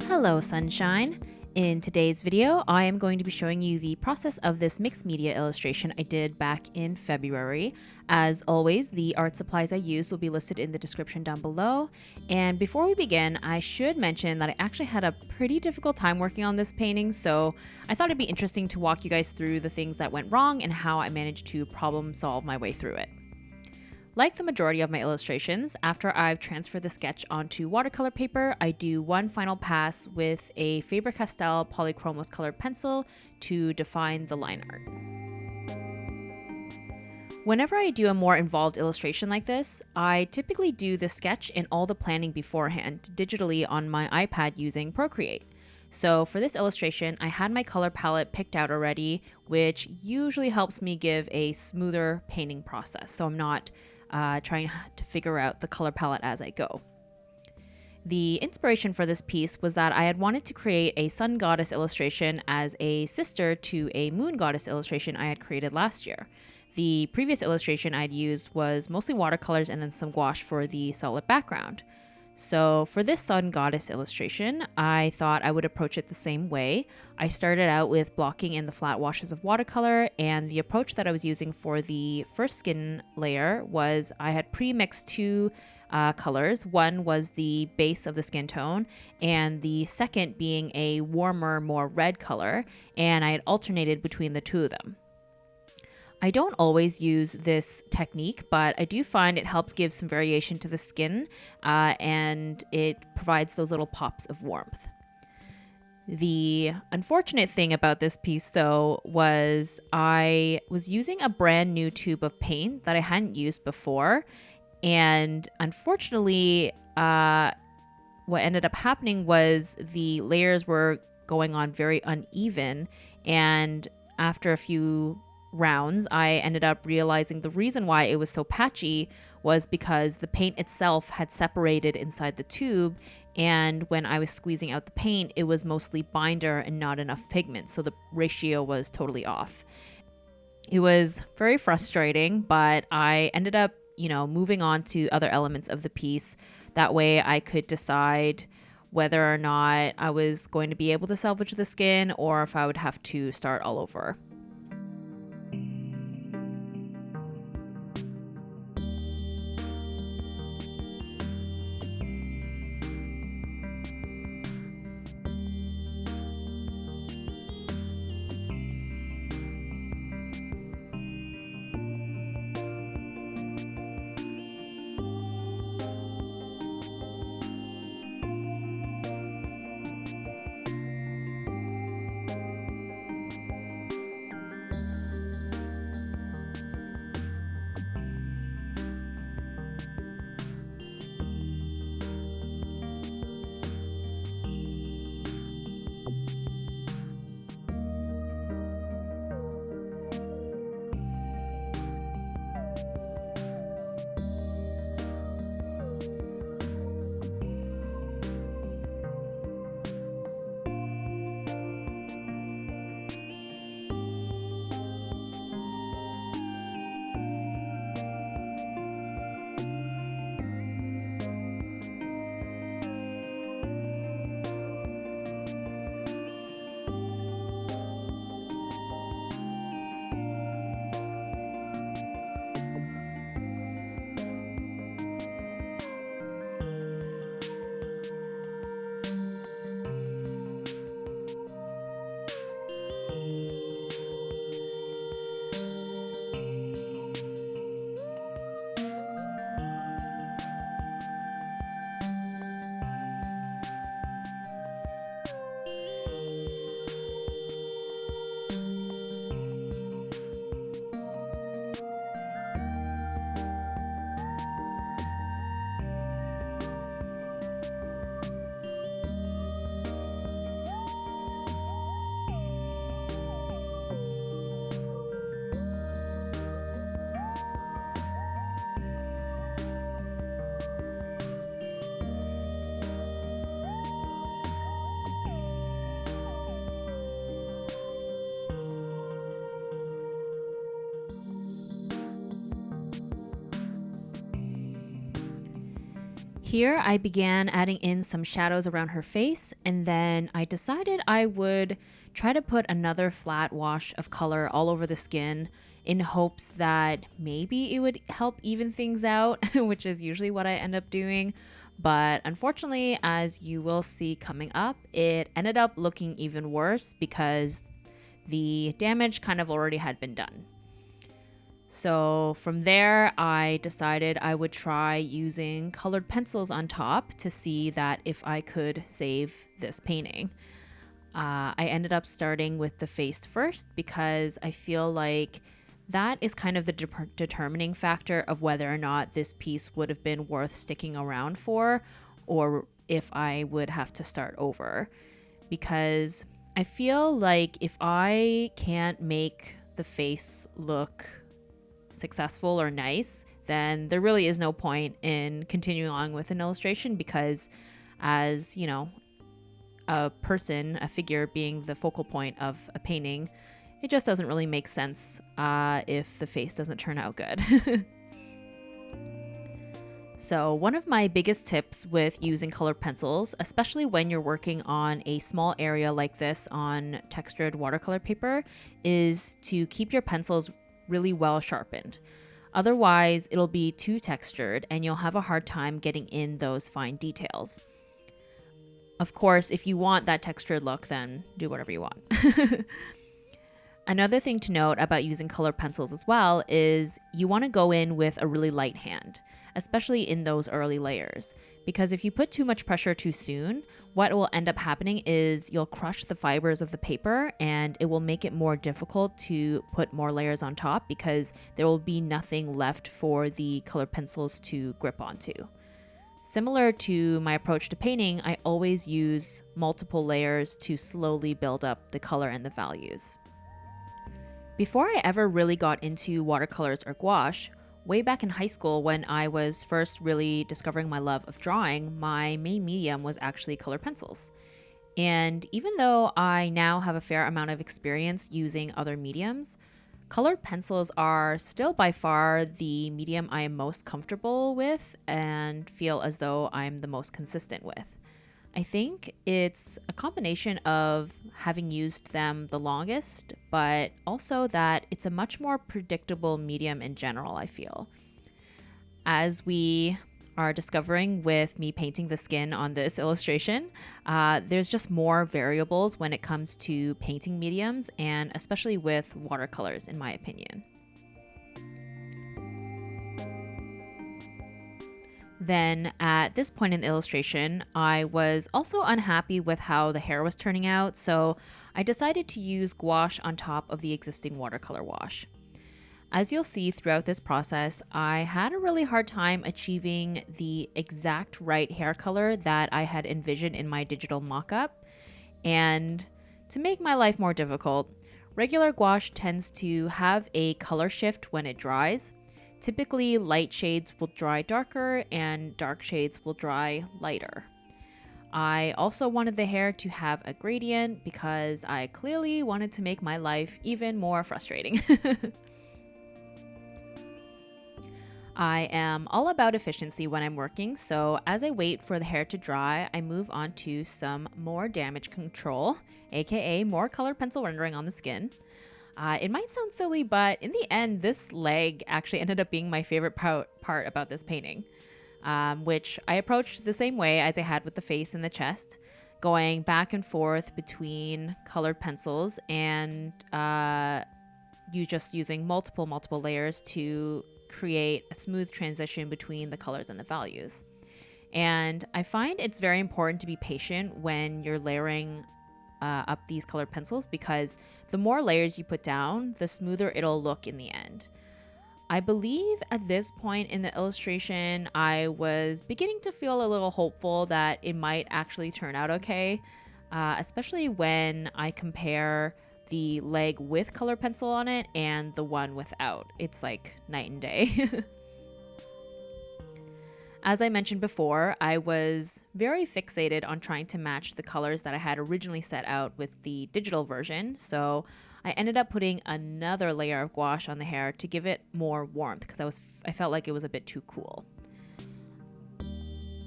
Hello sunshine! In today's video, I am going to be showing you the process of this mixed media illustration I did back in February. As always, the art supplies I used will be listed in the description down below. And before we begin, I should mention that I actually had a pretty difficult time working on this painting, so I thought it'd be interesting to walk you guys through the things that went wrong and how I managed to problem solve my way through it. Like the majority of my illustrations, after I've transferred the sketch onto watercolor paper, I do one final pass with a Faber-Castell Polychromos colored pencil to define the line art. Whenever I do a more involved illustration like this, I typically do the sketch and all the planning beforehand, digitally on my iPad using Procreate. So for this illustration, I had my color palette picked out already, which usually helps me give a smoother painting process, so I'm not trying to figure out the color palette as I go. The inspiration for this piece was that I had wanted to create a sun goddess illustration as a sister to a moon goddess illustration I had created last year. The previous illustration I'd used was mostly watercolors and then some gouache for the solid background. So for this sun goddess illustration, I thought I would approach it the same way. I started out with blocking in the flat washes of watercolor, and the approach that I was using for the first skin layer was I had pre-mixed two colors. One was the base of the skin tone, and the second being a warmer, more red color, and I had alternated between the two of them. I don't always use this technique, but I do find it helps give some variation to the skin and it provides those little pops of warmth. The unfortunate thing about this piece, though, was I was using a brand new tube of paint that I hadn't used before, and unfortunately, what ended up happening was the layers were going on very uneven, and after a few rounds, I ended up realizing the reason why it was so patchy was because the paint itself had separated inside the tube, and when I was squeezing out the paint, it was mostly binder and not enough pigment, so the ratio was totally off. It was very frustrating, but I ended up, moving on to other elements of the piece. That way I could decide whether or not I was going to be able to salvage the skin or if I would have to start all over. Here I began adding in some shadows around her face, and then I decided I would try to put another flat wash of color all over the skin in hopes that maybe it would help even things out, which is usually what I end up doing. But unfortunately, as you will see coming up, it ended up looking even worse because the damage kind of already had been done. So from there, I decided I would try using colored pencils on top to see that if I could save this painting. I ended up starting with the face first because I feel like that is kind of the determining factor of whether or not this piece would have been worth sticking around for, or if I would have to start over. Because I feel like if I can't make the face look successful or nice, then there really is no point in continuing on with an illustration, because as you know, a person, a figure being the focal point of a painting, it just doesn't really make sense if the face doesn't turn out good. So one of my biggest tips with using colored pencils, especially when you're working on a small area like this on textured watercolor paper, is to keep your pencils really well sharpened. Otherwise, it'll be too textured and you'll have a hard time getting in those fine details. Of course, if you want that textured look, then do whatever you want. Another thing to note about using colored pencils as well is you want to go in with a really light hand, especially in those early layers. Because if you put too much pressure too soon, what will end up happening is you'll crush the fibers of the paper and it will make it more difficult to put more layers on top because there will be nothing left for the colored pencils to grip onto. Similar to my approach to painting, I always use multiple layers to slowly build up the color and the values. Before I ever really got into watercolors or gouache, way back in high school when I was first really discovering my love of drawing, my main medium was actually colored pencils. And even though I now have a fair amount of experience using other mediums, colored pencils are still by far the medium I am most comfortable with and feel as though I'm the most consistent with. I think it's a combination of having used them the longest, but also that it's a much more predictable medium in general, I feel. As we are discovering with me painting the skin on this illustration, there's just more variables when it comes to painting mediums, and especially with watercolors, in my opinion. Then at this point in the illustration, I was also unhappy with how the hair was turning out, so I decided to use gouache on top of the existing watercolor wash. As you'll see throughout this process, I had a really hard time achieving the exact right hair color that I had envisioned in my digital mockup. And to make my life more difficult, regular gouache tends to have a color shift when it dries. Typically, light shades will dry darker and dark shades will dry lighter. I also wanted the hair to have a gradient because I clearly wanted to make my life even more frustrating. I am all about efficiency when I'm working, so as I wait for the hair to dry, I move on to some more damage control, aka more colored pencil rendering on the skin. It might sound silly, but in the end, this leg actually ended up being my favorite part about this painting, which I approached the same way as I had with the face and the chest, going back and forth between colored pencils and using multiple layers to create a smooth transition between the colors and the values. And I find it's very important to be patient when you're layering up these colored pencils, because the more layers you put down, the smoother it'll look in the end. I believe at this point in the illustration, I was beginning to feel a little hopeful that it might actually turn out okay, especially when I compare the leg with colored pencil on it and the one without. It's like night and day. As I mentioned before, I was very fixated on trying to match the colors that I had originally set out with the digital version, so I ended up putting another layer of gouache on the hair to give it more warmth because I felt like it was a bit too cool.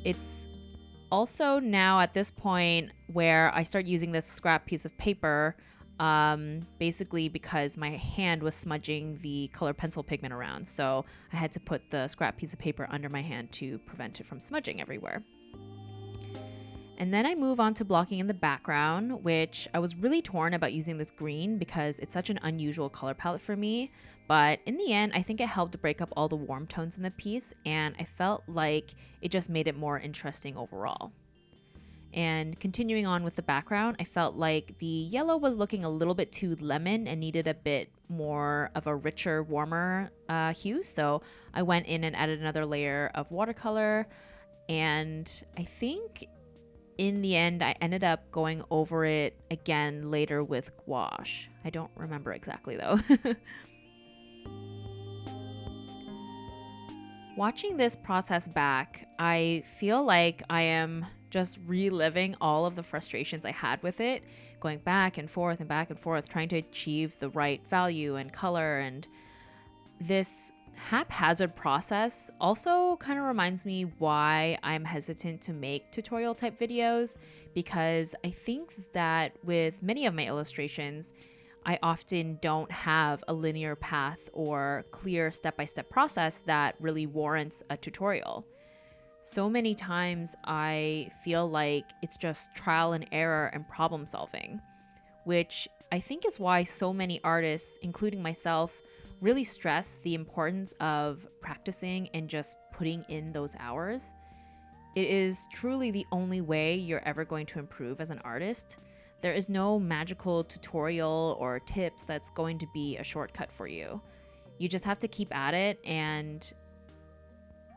It's also now at this point where I start using this scrap piece of paper, basically because my hand was smudging the color pencil pigment around. So I had to put the scrap piece of paper under my hand to prevent it from smudging everywhere. And then I move on to blocking in the background, which I was really torn about using this green because it's such an unusual color palette for me. But in the end, I think it helped to break up all the warm tones in the piece, and I felt like it just made it more interesting overall. And continuing on with the background, I felt like the yellow was looking a little bit too lemon and needed a bit more of a richer, warmer hue. So I went in and added another layer of watercolor, and I think in the end, I ended up going over it again later with gouache. I don't remember exactly though. Watching this process back, I feel like I am just reliving all of the frustrations I had with it, going back and forth and back and forth, trying to achieve the right value and color. And this haphazard process also kind of reminds me why I'm hesitant to make tutorial type videos, because I think that with many of my illustrations, I often don't have a linear path or clear step-by-step process that really warrants a tutorial. So many times I feel like it's just trial and error and problem solving, which I think is why so many artists, including myself, really stress the importance of practicing and just putting in those hours. It is truly the only way you're ever going to improve as an artist. There is no magical tutorial or tips that's going to be a shortcut for you. You just have to keep at it, and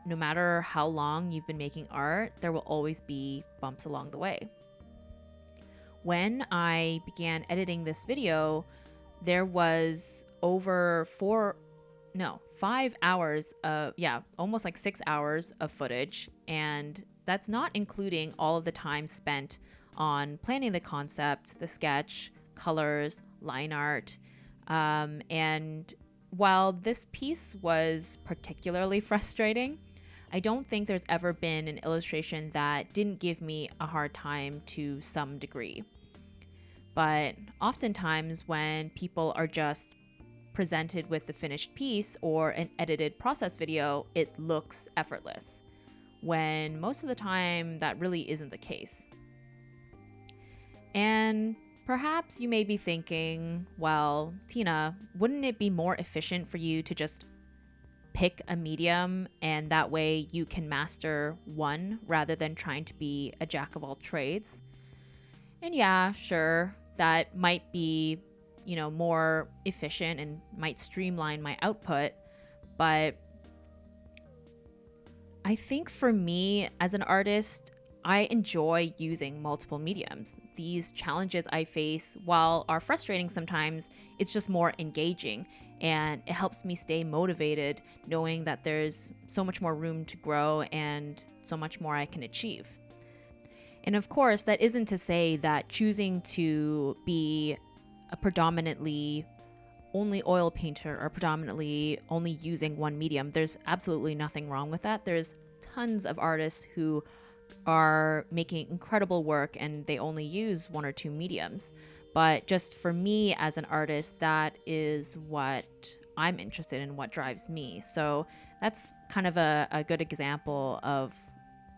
no matter how long you've been making art, there will always be bumps along the way. When I began editing this video, there was over 5 hours of, almost like 6 hours of footage. And that's not including all of the time spent on planning the concept, the sketch, colors, line art. And while this piece was particularly frustrating, I don't think there's ever been an illustration that didn't give me a hard time to some degree. But oftentimes when people are just presented with the finished piece or an edited process video, it looks effortless, when most of the time that really isn't the case. And perhaps you may be thinking, well, Tina, wouldn't it be more efficient for you to just pick a medium and that way you can master one rather than trying to be a jack of all trades? And yeah, sure, that might be, more efficient and might streamline my output. But I think for me as an artist, I enjoy using multiple mediums. These challenges I face, while are frustrating sometimes, it's just more engaging, and it helps me stay motivated knowing that there's so much more room to grow and so much more I can achieve. And of course, that isn't to say that choosing to be a predominantly only oil painter or predominantly only using one medium, there's absolutely nothing wrong with that. There's tons of artists who are making incredible work and they only use one or two mediums. But just for me as an artist, that is what I'm interested in, what drives me. So that's kind of a good example of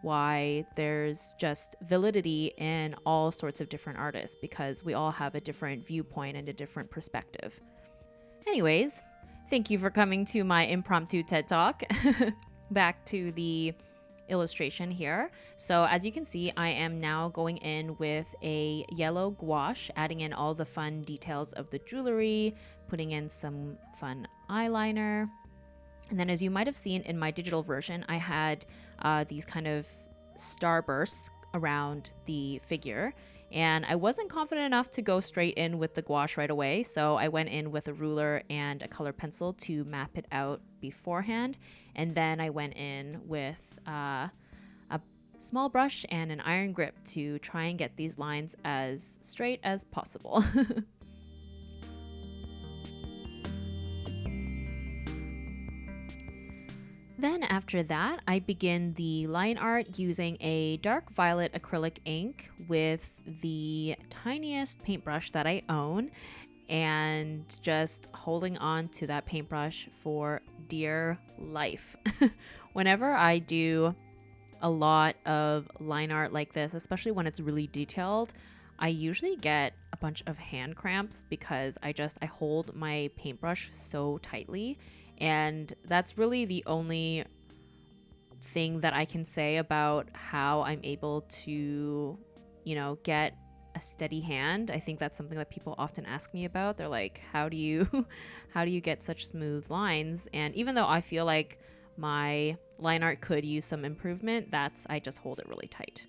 why there's just validity in all sorts of different artists, because we all have a different viewpoint and a different perspective. Anyways, thank you for coming to my impromptu TED Talk. Back to the illustration here. So as you can see, I am now going in with a yellow gouache, adding in all the fun details of the jewelry, putting in some fun eyeliner. And then as you might have seen in my digital version, I had these kind of starbursts around the figure. And I wasn't confident enough to go straight in with the gouache right away, so I went in with a ruler and a color pencil to map it out beforehand. And then I went in with a small brush and an iron grip to try and get these lines as straight as possible. Then after that, I begin the line art using a dark violet acrylic ink with the tiniest paintbrush that I own, and just holding on to that paintbrush for dear life. Whenever I do a lot of line art like this, especially when it's really detailed, I usually get a bunch of hand cramps because I hold my paintbrush so tightly. And that's really the only thing that I can say about how I'm able to, get a steady hand. I think that's something that people often ask me about. They're like, how do you get such smooth lines? And even though I feel like my line art could use some improvement, I just hold it really tight.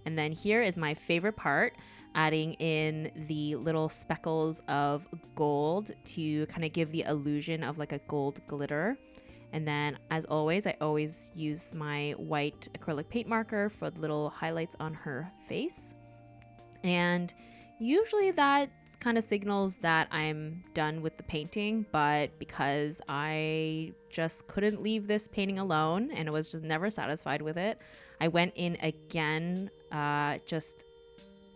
And then here is my favorite part, adding in the little speckles of gold to kind of give the illusion of like a gold glitter. And then as always, I always use my white acrylic paint marker for the little highlights on her face. And usually that kind of signals that I'm done with the painting, but because I just couldn't leave this painting alone and I was just never satisfied with it, I went in again, just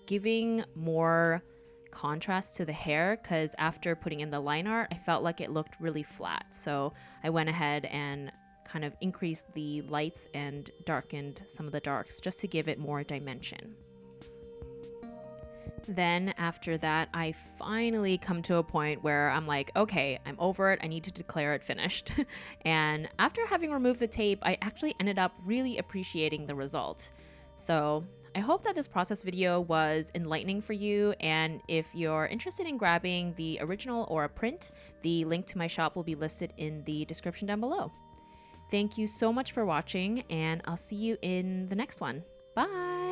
giving more contrast to the hair, because after putting in the line art, I felt like it looked really flat. So I went ahead and kind of increased the lights and darkened some of the darks just to give it more dimension. Then after that, I finally come to a point where I'm like, okay, I'm over it. I need to declare it finished. And after having removed the tape, I actually ended up really appreciating the result. So I hope that this process video was enlightening for you, and if you're interested in grabbing the original or a print, the link to my shop will be listed in the description down below. Thank you so much for watching, and I'll see you in the next one. Bye!